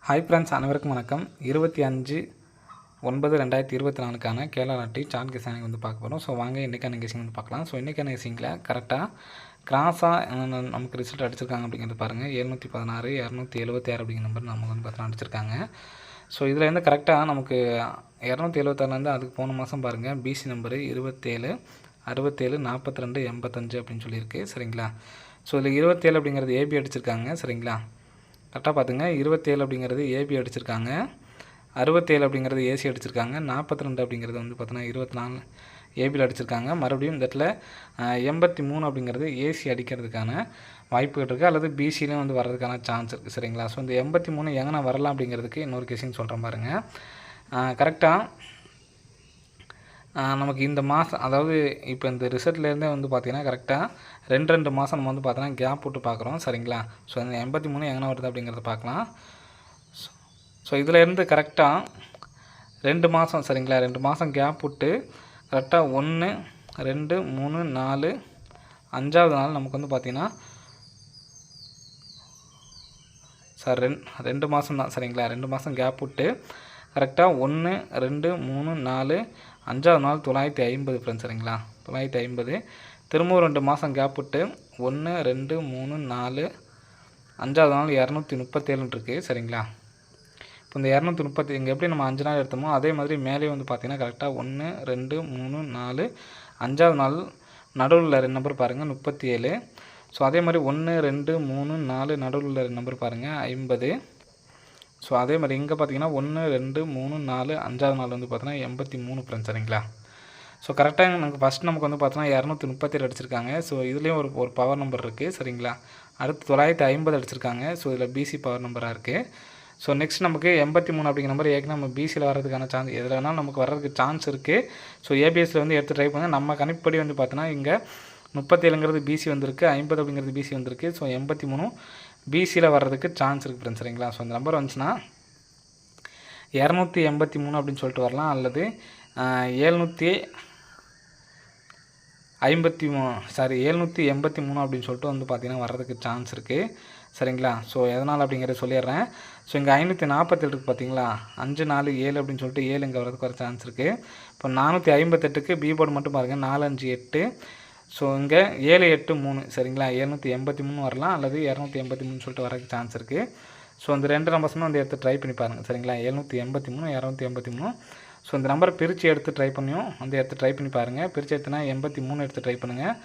Hi friends, அனைவருக்கும் வணக்கம். 25/9/2024 Kerala lottery chart guessing வந்து பார்க்க போகிறோம். ஸோ வாங்க இன்றைக்கான கெஸிங் வந்து பார்க்கலாம். ஸோ இன்றைக்கான கெஸிங்கில் கரெக்டாக கிராஸாக நமக்கு ரிசல்ட் அடிச்சிருக்காங்க அப்படிங்கிறது பாருங்கள். 716 276 அப்படிங்கிற நம்பர் நமக்கு வந்து பார்த்தீங்கன்னா அடிச்சிருக்காங்க. ஸோ இதில் வந்து கரெக்டாக நமக்கு 276 அதுக்கு போன மாதம் பாருங்கள், பிசி நம்பரு 27 67 42 85 அப்படின்னு சொல்லியிருக்கு. சரிங்களா? ஸோ இதில் 27 அப்படிங்கிறது ஏபி அடிச்சிருக்காங்க. சரிங்களா? கரெக்டாக பார்த்துங்க. 27 அப்படிங்கிறது ஏபி அடிச்சிருக்காங்க, 67 அப்படிங்கிறது ஏசி அடிச்சிருக்காங்க, 42 அப்படிங்கிறது வந்து பார்த்தீங்கன்னா 24 ஏபியில் அடிச்சிருக்காங்க. மறுபடியும் இந்த இடத்துல 83 அப்படிங்கிறது ஏசி அடிக்கிறதுக்கான வாய்ப்புகள் இருக்குது, அல்லது பிசிலையும் வந்து வர்றதுக்கான சான்ஸ் இருக்குது. சரிங்களா? ஸோ இந்த 83 எங்கன்னா வரலாம் அப்படிங்கிறதுக்கு இன்னொரு கெஸிங் சொல்கிறேன் பாருங்கள். கரெக்டாக நமக்கு இந்த மாதம், அதாவது இப்போ இந்த ரிசல்ட்லேருந்தே வந்து பார்த்திங்கன்னா கரெக்டாக 2 மாதம் நம்ம வந்து பார்த்தோன்னா கேப் விட்டு பார்க்குறோம். சரிங்களா? ஸோ இந்த 83 எங்கே வருது அப்படிங்கிறத பார்க்கலாம். ஸோ இதிலேருந்து கரெக்டாக 2 மாதம், சரிங்களா, 2 மாதம் கேப் விட்டு கரெக்டாக 1 2 3 4 5வது நாள் நமக்கு வந்து பார்த்திங்கன்னா சார் 2 மாதம் தான். சரிங்களா? 2 மாதம் கேப் விட்டு கரெக்டாக 1 2 3 4 5வது நாள் 950 ஃப்ரெண்ட்ஸ். சரிங்களா? 950 திரும்பவும் 2 மாதம் கேப் விட்டு 1 2 3 4 5வது நாள் 237 இருக்குது. சரிங்களா? இப்போ இந்த 230 இங்கே எப்படி நம்ம 5 நாள் எடுத்தோமோ அதே மாதிரி மேலே வந்து பார்த்திங்கன்னா கரெக்டாக 1 2 3 4 5வது நாள் நடுவில் 2 நம்பர் பாருங்கள் 37. ஸோ அதே மாதிரி 1 2 3 4 நடுவில் 2 நம்பர் பாருங்கள் 50. ஸோ அதே மாதிரி இங்கே பார்த்தீங்கன்னா 1 2 3 4 5வது நாள் வந்து பார்த்தீங்கன்னா 83 ஃப்ரெண்ட்ஸ். சரிங்களா? ஸோ கரெக்டாக நமக்கு வந்து பார்த்தோன்னா 237 அடிச்சிருக்காங்க. ஸோ இதுலேயும் ஒரு பவர் நம்பர் இருக்குது. சரிங்களா? அடுத்து 950 அடிச்சிருக்காங்க. ஸோ இதில் பிசி பவர் நம்பராக இருக்குது. ஸோ நெக்ஸ்ட் நமக்கு 83 அப்படிங்கிற நம்பர் ஏற்கனவே நம்ம பிசியில் வர்றதுக்கான சான்ஸ், எதில் வேணாலும் நமக்கு வர்றதுக்கு சான்ஸ் இருக்குது. ஸோ ஏபிஎஸ்சில் வந்து எடுத்து ட்ரை பண்ணுங்கள். நம்ம கணிப்படி வந்து பார்த்தோன்னா இங்கே 37ங்கிறது பிசி வந்திருக்கு, 50 அப்படிங்கிறது பிசி வந்திருக்கு. ஸோ 83 பிசியில் வர்றதுக்கு சான்ஸ் இருக்குது ஃப்ரெண்ட்ஸ். சரிங்களா? ஸோ இந்த நம்பர் வந்துச்சுன்னா 283 அப்படின்னு சொல்லிட்டு வரலாம், அல்லது 783 அப்படின்னு சொல்லிட்டு வந்து பார்த்திங்கன்னா வர்றதுக்கு சான்ஸ் இருக்குது. சரிங்களா? ஸோ எதனால் அப்படிங்கிறத சொல்லிடுறேன். ஸோ இங்கே 547 இருக்குது பார்த்தீங்களா, 5 4 7 அப்படின்னு சொல்லிட்டு 7 இங்கே வரதுக்கு வர சான்ஸ் இருக்குது. இப்போ 458க்கு பி போர்டு மட்டும் பாருங்கள் 4 5 8. ஸோ இங்கே 7 8 3. சரிங்களா? 783 வரலாம், அல்லது 283 சொல்லிட்டு வரதுக்கு சான்ஸ் இருக்குது. ஸோ இந்த 2 நம்பர்ஸுமே வந்து எடுத்து ட்ரை பண்ணி பாருங்கள். சரிங்களா? 783 283. ஸோ இந்த நம்பரை பிரித்து எடுத்து ட்ரை பண்ணியும் வந்து எடுத்து ட்ரை பண்ணி பாருங்கள். பிரித்து எடுத்துனா 83 எடுத்து ட்ரை பண்ணுங்கள்.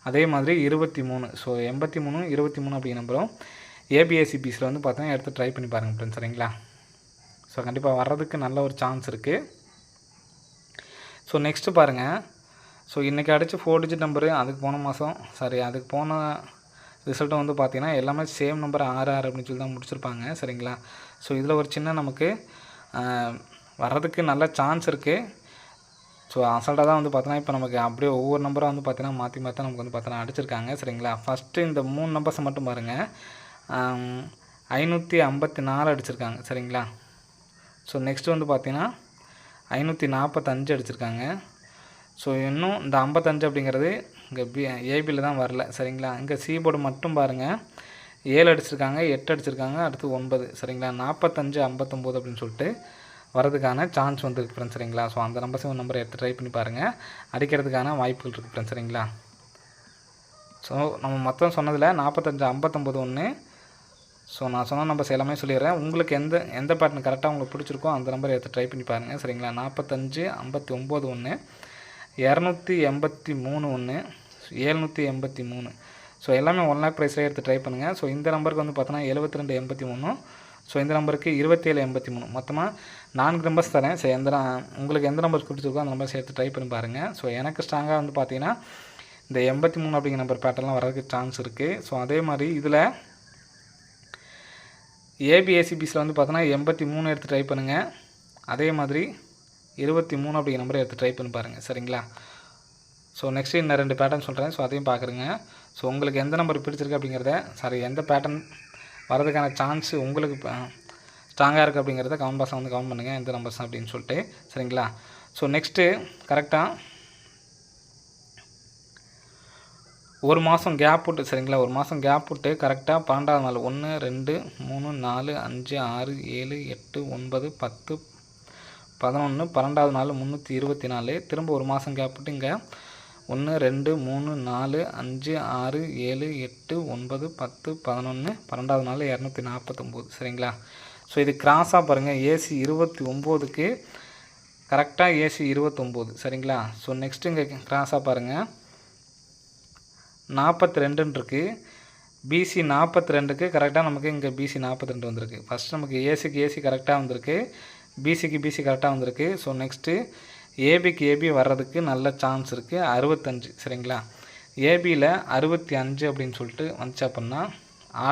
அதே மாதிரி 23. ஸோ 83 23 அப்படிங்கிற நம்பரும் ஏபிஎஸ்சிபிஸில் வந்து பார்த்தீங்கன்னா எடுத்து ட்ரை பண்ணி பாருங்கள் ஃப்ரெண்ட்ஸ். சரிங்களா? ஸோ கண்டிப்பாக வர்றதுக்கு நல்ல ஒரு சான்ஸ் இருக்குது. ஸோ நெக்ஸ்ட்டு பாருங்கள். ஸோ இன்றைக்கி அடித்து 4 டிஜிட் நம்பரு, அதுக்கு போன ரிசல்ட்டும் வந்து பார்த்திங்கன்னா எல்லாமே சேம் நம்பர் 6 6 அப்படின்னு சொல்லி தான் முடிச்சிருப்பாங்க. சரிங்களா? ஸோ இதில் ஒரு சின்ன நமக்கு வர்றதுக்கு நல்ல சான்ஸ் இருக்குது. ஸோ அசல்ட்டாக தான் வந்து பார்த்தோன்னா இப்போ நமக்கு அப்படியே ஒவ்வொரு நம்பராக வந்து பார்த்தீங்கன்னா மாற்றி மாற்றி நமக்கு வந்து பார்த்தோன்னா அடிச்சிருக்காங்க. சரிங்களா? ஃபஸ்ட்டு இந்த 3 நம்பர்ஸை மட்டும் பாருங்கள், 554 அடிச்சிருக்காங்க. சரிங்களா? ஸோ நெக்ஸ்ட்டு வந்து பார்த்திங்கன்னா 545 அடிச்சிருக்காங்க. ஸோ இன்னும் இந்த 55 அப்படிங்கிறது இங்கே ஏபியில் தான் வரல. சரிங்களா? இங்கே சி போர்டு மட்டும் பாருங்கள் 7 அடிச்சிருக்காங்க, 8 அடிச்சிருக்காங்க, அடுத்து 9. சரிங்களா? 45 59 அப்படின்னு சொல்லிட்டு வரதுக்கான சான்ஸ் வந்துருக்கு ஃப்ரெண்ட்ஸ். சரிங்களா? ஸோ அந்த நம்பரை எடுத்து ட்ரை பண்ணி பாருங்கள், அடிக்கிறதுக்கான வாய்ப்புகள் இருக்குது ஃப்ரெண்ட்ஸ். சரிங்களா? ஸோ நம்ம மொத்தம் சொன்னதில் 45 59 1. ஸோ நான் சொன்ன நம்பர்ஸ் எல்லாமே சொல்லிடுறேன். உங்களுக்கு எந்த பேட்டர்ன் கரெக்டாக உங்களுக்கு பிடிச்சிருக்கோ அந்த நம்பரை எடுத்து ட்ரை பண்ணி பாருங்கள். சரிங்களா? 45 59 1, 283 1, 783. ஸோ எல்லாமே 1 லேக் ப்ரைஸில் எடுத்து ட்ரை பண்ணுங்கள். ஸோ இந்த நம்பருக்கு வந்து பார்த்தோன்னா 72 83. ஸோ இந்த நம்பருக்கு 27 83. மொத்தமாக 4 நம்பர்ஸ் தரேன். ஸோ உங்களுக்கு எந்த நம்பர்ஸ் பிடிச்சிருக்கோ அந்த நம்பர்ஸ் எடுத்து ட்ரை பண்ணி பாருங்கள். ஸோ எனக்கு ஸ்ட்ராங்காக வந்து பார்த்தீங்கன்னா இந்த 83 அப்படிங்கிற நம்பர் பேட்டர்லாம் வரதுக்கு சான்ஸ் இருக்குது. ஸோ அதே மாதிரி இதில் ஏபிஎஸ்சிபிஸில் வந்து பார்த்தோன்னா 83 எடுத்து ட்ரை பண்ணுங்கள். அதே மாதிரி 23 அப்படிங்கிற நம்பரை எடுத்து ட்ரை பண்ணி பாருங்கள். சரிங்களா? ஸோ நெக்ஸ்ட்டு இன்னும் 2 பேட்டர்ன் சொல்கிறேன். ஸோ அதையும் பார்க்குறேங்க. ஸோ உங்களுக்கு எந்த நம்பர் பிடிச்சிருக்கு அப்படிங்கிறத, எந்த பேட்டர்ன் வரதுக்கான சான்ஸ் உங்களுக்கு ஸ்ட்ராங்காக இருக்குது அப்படிங்கிறத கமெண்ட் பாக்ஸில் வந்து கமெண்ட் பண்ணுங்கள், எந்த நம்பர்ஸ் அப்படின்னு சொல்லிட்டு. சரிங்களா? ஸோ நெக்ஸ்ட்டு கரெக்டாக ஒரு மாதம் கேப் விட்டு சரிங்களா, ஒரு மாதம் கேப் விட்டு கரெக்டாக 12வது நாள் 1 2 3 4 5 6 7 8 9 10 11 12வது நாள் 324. திரும்ப ஒரு மாதம் கேப் விட்டு இங்கே 1 2 3 4 5 6 7 8 9 10 11 12வது நாள் 249 சரிங்களா. ஸோ இது கிராஸாக பாருங்கள், ஏசி 29க்கு கரெக்டாக ஏசி 29 சரிங்களா. ஸோ நெக்ஸ்ட்டு இங்கே கிராஸாக பாருங்கள் 42 இருக்குது, பிசி 42க்கு கரெக்டாக நமக்கு இங்கே பிசி 42 வந்திருக்கு. ஃபஸ்ட்டு நமக்கு ஏசிக்கு ஏசி கரெக்டாக வந்திருக்கு, பிசிக்கு பிசி கரெக்டாக வந்திருக்கு. ஸோ நெக்ஸ்ட்டு ஏபிக்கு ஏபி வர்றதுக்கு நல்ல சான்ஸ் இருக்குது 65 சரிங்களா. ஏபியில் 65 அப்படின்னு சொல்லிட்டு வந்துச்சு அப்படின்னா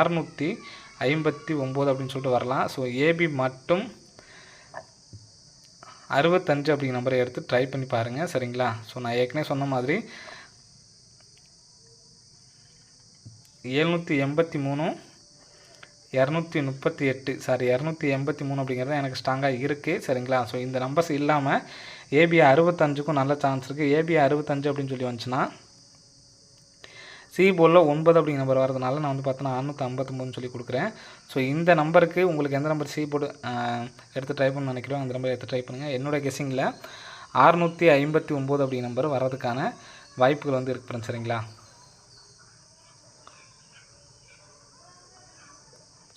659 அப்படின்னு சொல்லிட்டு வரலாம். ஸோ ஏபி மட்டும் 65 அப்படிங்கிற நம்பரை எடுத்து ட்ரை பண்ணி பாருங்கள் சரிங்களா. ஸோ நான் ஏற்கனவே சொன்ன மாதிரி 783 238 சாரி 283 அப்படிங்கிறது எனக்கு ஸ்ட்ராங்காக இருக்குது சரிங்களா. ஸோ இந்த நம்பர்ஸ் இல்லாமல் ஏபி 65க்கும் நல்ல சான்ஸ் இருக்குது. ஏபி 65 அப்படின்னு சொல்லி வந்துச்சுன்னா சி போலில் 9 அப்படிங்கிற நம்பர் வரதுனால நான் வந்து பார்த்தோன்னா 659 சொல்லி கொடுக்குறேன். ஸோ இந்த நம்பருக்கு உங்களுக்கு எந்த நம்பர் சி போர்டு எடுத்து ட்ரை பண்ண நினைக்கிறோம் அந்த நம்பரை எடுத்து ட்ரை பண்ணுங்கள். என்னோடய கெஸ்ஸிங்கில் 659 அப்படிங்கிற நம்பர் வர்றதுக்கான வாய்ப்புகள் வந்து இருக்கு சரிங்களா.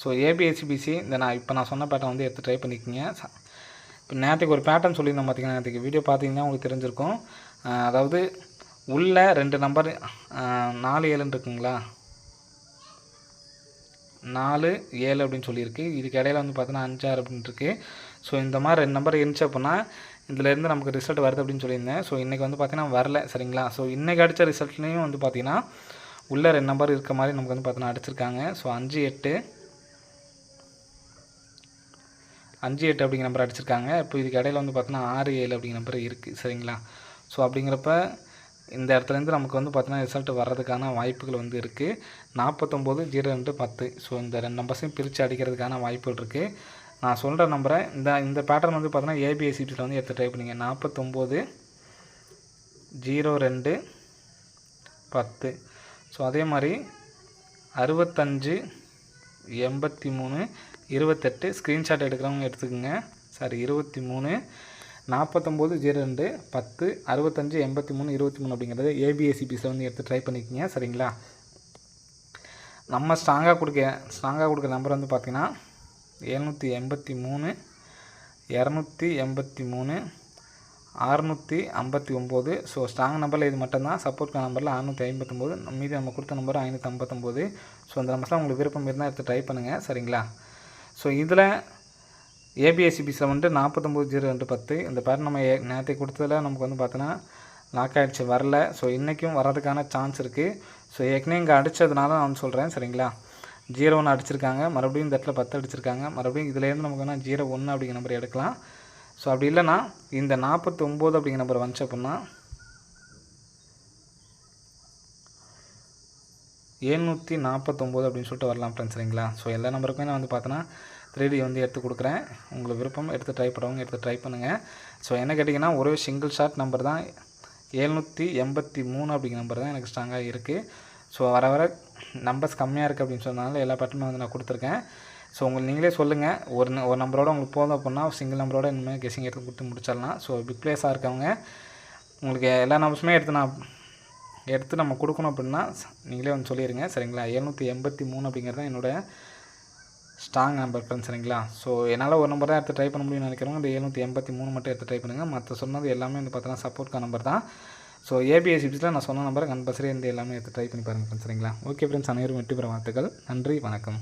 ஸோ ஏபிஎஸ்சிபிசி இந்த இப்போ நான் சொன்ன பேட்டர்ன் வந்து எடுத்து ட்ரை பண்ணிக்கோங்க. இப்போ நேற்றுக்கு ஒரு பேட்டர்ன் சொல்லியிருந்தோம் பார்த்தீங்கன்னா, நேற்றுக்கு வீடியோ பார்த்தீங்கன்னா உங்களுக்கு தெரிஞ்சிருக்கும். அதாவது உள்ள 2 நம்பர் 4 7 இருக்குங்களா, 4 7 அப்படின்னு சொல்லியிருக்கு. இதுக்கு இடையில வந்து பார்த்தீங்கன்னா 5 6 அப்படின்னு இருக்குது. ஸோ இந்த மாதிரி 2 நம்பர் இருந்துச்சு அப்படின்னா இதிலேருந்து நமக்கு ரிசல்ட் வருது அப்படின்னு சொல்லியிருந்தேன். ஸோ இன்றைக்கி வந்து பார்த்தீங்கன்னா வரல சரிங்களா. ஸோ இன்றைக்கி அடித்த ரிசல்ட்லேயும் வந்து பார்த்தீங்கன்னா உள்ள 2 நம்பர் இருக்க மாதிரி நமக்கு வந்து பார்த்தீங்கன்னா அடிச்சிருக்காங்க. ஸோ 5 8 அப்படிங்கிற நம்பர் அடிச்சிருக்காங்க. இப்போ இதுக்கு இடையில வந்து பார்த்தீங்கன்னா 6 7 அப்படிங்கிற நம்பர் இருக்குது சரிங்களா. ஸோ அப்படிங்கிறப்ப இந்த இடத்துலேருந்து நமக்கு வந்து பார்த்தீங்கன்னா ரிசல்ட் வர்றதுக்கான வாய்ப்புகள் வந்து இருக்குது. 49 02 10. ஸோ இந்த 2 நம்பர்ஸையும் பிரித்து அடிக்கிறதுக்கான வாய்ப்புகள் இருக்குது. நான் சொல்கிற நம்பரை இந்த பேட்டர்ன் வந்து பார்த்தீங்கன்னா ஏபிஎஸ்சிபியில் வந்து எடுத்து ட்ரை பண்ணிங்க. 49 02 10. ஸோ அதே மாதிரி 65 83 28 ஸ்க்ரீன்ஷாட் எடுக்கிறவங்க எடுத்துக்கோங்க. சாரி 23 49 02 10 65 83 23 அப்படிங்கிறது ஏபிஎஸ்சிபிஸில் வந்து எடுத்து ட்ரை பண்ணிக்கோங்க சரிங்களா. நம்ம ஸ்ட்ராங்காக கொடுக்குற நம்பர் வந்து பார்த்திங்கன்னா 783 283 659. ஸோ ஸ்ட்ராங் நம்பரில் இது மட்டும்தான். சப்போர்ட் நம்பரில் 659, மீதி நம்ம கொடுத்த நம்பர் 559. ஸோ அந்த நம்பர்ஸ்லாம் உங்களுக்கு விருப்பம் இருந்தால் எடுத்து ட்ரை பண்ணுங்கள் சரிங்களா. ஸோ இதில் ஏபிஎஸ்சிபிஸில் வந்து 49 02 10 இந்த பேட்டர்ன் நம்ம நேற்று கொடுத்ததில் நமக்கு வந்து பார்த்தோன்னா லாக் ஆகிடுச்சு, வரல. ஸோ இன்றைக்கும் வர்றதுக்கான சான்ஸ் இருக்குது. ஸோ ஏற்கனவே இங்கே அடித்ததுனால நான் சொல்கிறேன் சரிங்களா. 01 அடிச்சிருக்காங்க, மறுபடியும் இந்த இடத்துல 10 அடிச்சிருக்காங்க, மறுபடியும் இதுலேருந்து நமக்கு வேணால் 01 அப்படிங்கிற நம்பர் எடுக்கலாம். ஸோ அப்படி இல்லைன்னா இந்த 49 அப்படிங்கிற நம்பர் வந்துச்சு அப்படின்னா 749 அப்படின்னு சொல்லிட்டு வரலாம் ஃப்ரெண்ட்ஸ் சரிங்களா. ஸோ எல்லா நம்பருக்குமே நான் வந்து பார்த்தோன்னா 3D வந்து எடுத்து கொடுக்குறேன். உங்களுக்கு விருப்பம் எடுத்து ட்ரை பண்ணுறவங்க எடுத்து ட்ரை பண்ணுங்கள். ஸோ என்ன கேட்டிங்கன்னா ஒரே சிங்கிள் ஷாட் நம்பர் தான் 783 அப்படிங்கிற நம்பர் தான் எனக்கு ஸ்ட்ராங்காக இருக்குது. ஸோ வர வர நம்பர்ஸ் கம்மியாக இருக்குது அப்படின்னு சொன்னதால எல்லா பேட்டர்னும் வந்து நான் கொடுத்துருக்கேன். ஸோ உங்களுக்கு நீங்களே சொல்லுங்கள், ஒரு நம்பரோட உங்களுக்கு போதும் அப்படின்னா சிங்கிள் நம்பரோட இனிமேல் கெஸ்ஸிங் எடுத்து கொடுத்து முடிச்சிடலாம். ஸோ பிக் பிளேஸாக இருக்கவங்க உங்களுக்கு எல்லா நம்பர்ஸுமே எடுத்து நம்ம கொடுக்கணும் அப்படின்னா நீங்களே வந்து சொல்லிடுங்க சரிங்களா. 783 அப்படிங்கிறது என்னோடய ஸ்ட்ராங் நம்பர் ஃப்ரெண்ட்ஸ் சரிங்களா. ஸோ என்னால் ஒரு நம்பர் தான் எடுத்து ட்ரை பண்ண முடியும்னு நினைக்கிறவங்க இந்த 783 மட்டும் எடுத்து ட்ரை பண்ணுங்கள். மற்ற சொன்னது எல்லாமே வந்து பார்த்தோன்னா சப்போர்ட்கான நம்பர் தான். ஸோ ஏபிஎஸ்சிபிஸில் நான் சொன்ன நம்பரை கம்பல்சரி இந்த எல்லாமே எடுத்து ட்ரை பண்ணி பாருங்கள் ஃப்ரெண்ட்ஸ் சரிங்களா. ஓகே ஃப்ரெண்ட்ஸ், அனைவரும் வெற்றி பெற வாழ்த்துக்கள். நன்றி, வணக்கம்.